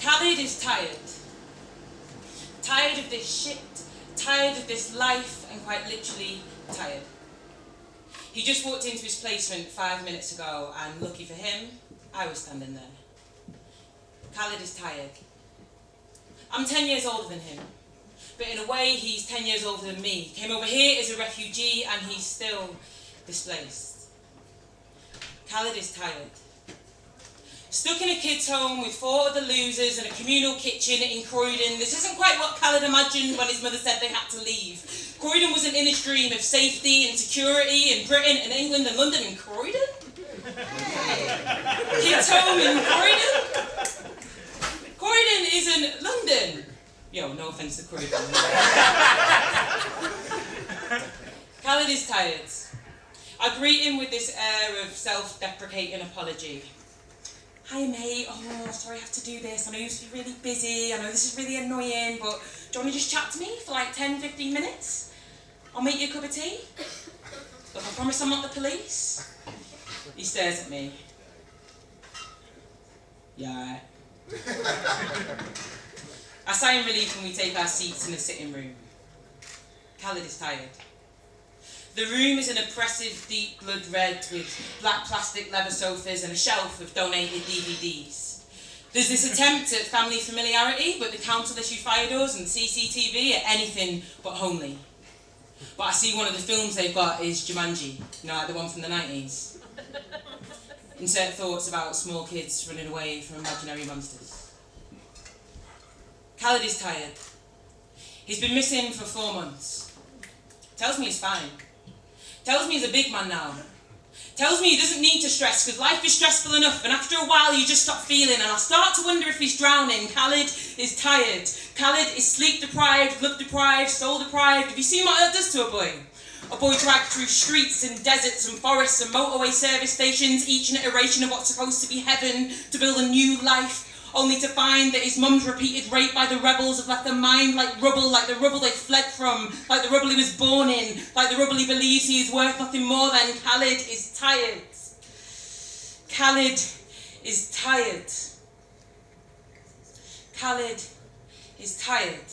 Khalid is tired. Tired of this shit, tired of this life, and quite literally tired. He just walked into his placement 5 minutes ago, and lucky for him, I was standing there. Khalid is tired. I'm 10 years older than him, but in a way he's 10 years older than me. He came over here as a refugee and he's still displaced. Khalid is tired. Stuck in a kids' home with 4 other losers and a communal kitchen in Croydon. This isn't quite what Khalid imagined when his mother said they had to leave. Croydon was an inner dream of safety and security in Britain and England and London and Croydon? Kids' home in Croydon? Croydon isn't London. Yo, no offence to Croydon. Khalid is tired. I greet him with this air of self-deprecating apology. Hi mate, oh sorry I have to do this, I know you used to be really busy, I know this is really annoying, but do you want to just chat to me for like 10-15 minutes? I'll make you a cup of tea. Look, I promise I'm not the police. He stares at me. Yeah, alright. I sigh in relief when we take our seats in the sitting room. Khalid is tired. The room is an oppressive deep blood red with black plastic leather sofas and a shelf of donated DVDs. There's this attempt at family familiarity, but the council issue fire doors and CCTV are anything but homely. But I see one of the films they've got is Jumanji, you know, like the one from the 90s. Insert thoughts about small kids running away from imaginary monsters. Khalid is tired. He's been missing for 4 months. Tells me he's fine. Tells me he's a big man now. Tells me he doesn't need to stress because life is stressful enough, and after a while you just stop feeling, and I start to wonder if he's drowning. Khalid is tired. Khalid is sleep deprived, love deprived, soul deprived. Have you seen what that does to a boy? A boy dragged through streets and deserts and forests and motorway service stations, each an iteration of what's supposed to be heaven, to build a new life, only to find that his mum's repeated rape by the rebels have left their mind like the rubble they fled from, like the rubble he was born in, like the rubble he believes he is worth nothing more than. Khalid is tired. Khalid is tired. Khalid is tired.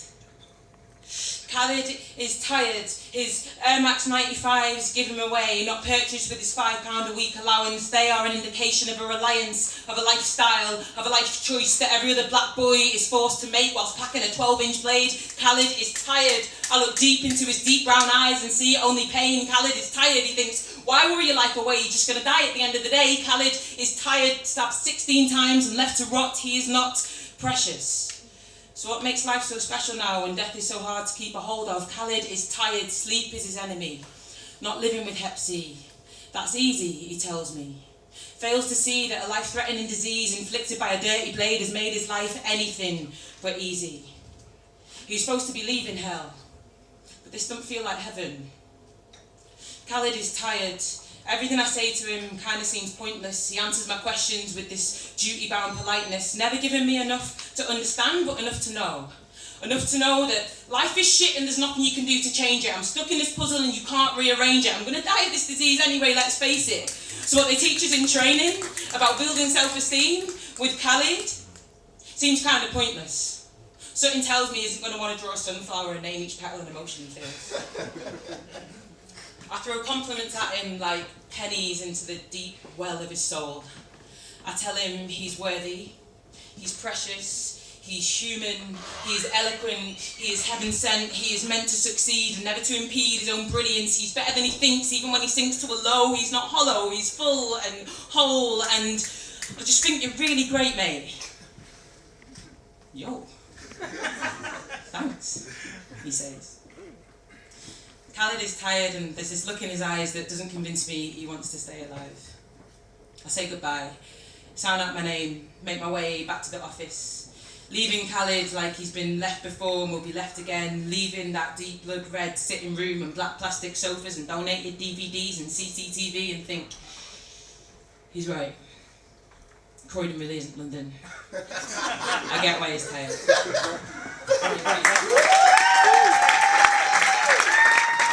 Khalid is tired. His Air Max 95s give him away, not purchased with his £5 a week allowance. They are an indication of a reliance, of a lifestyle, of a life choice that every other black boy is forced to make whilst packing a 12-inch blade. Khalid is tired. I look deep into his deep brown eyes and see only pain. Khalid is tired. He thinks, why worry your life away? You're just going to die at the end of the day. Khalid is tired, stabbed 16 times and left to rot. He is not precious. So what makes life so special now when death is so hard to keep a hold of? Khalid is tired, sleep is his enemy. Not living with Hep C. That's easy, he tells me. Fails to see that a life-threatening disease inflicted by a dirty blade has made his life anything but easy. He's supposed to be leaving hell, but this don't feel like heaven. Khalid is tired. Everything I say to him kind of seems pointless. He answers my questions with this duty-bound politeness, never giving me enough to understand, but enough to know. Enough to know that life is shit and there's nothing you can do to change it. I'm stuck in this puzzle and you can't rearrange it. I'm going to die of this disease anyway, let's face it. So what they teach us in training about building self-esteem with Khalid seems kind of pointless. Something tells me he isn't going to want to draw a sunflower and name each petal an emotion he feels. I throw compliments at him like pennies into the deep well of his soul. I tell him he's worthy, he's precious, he's human, he is eloquent, he is heaven-sent, he is meant to succeed and never to impede his own brilliance. He's better than he thinks, even when he sinks to a low. He's not hollow, he's full and whole, and I just think you're really great, mate. Yo. Thanks, he says. Khalid is tired and there's this look in his eyes that doesn't convince me he wants to stay alive. I say goodbye, sound out my name, make my way back to the office, leaving Khalid like he's been left before and will be left again, leaving that deep blood red sitting room and black plastic sofas and donated DVDs and CCTV and think, he's right. Croydon really isn't London. I get why he's tired.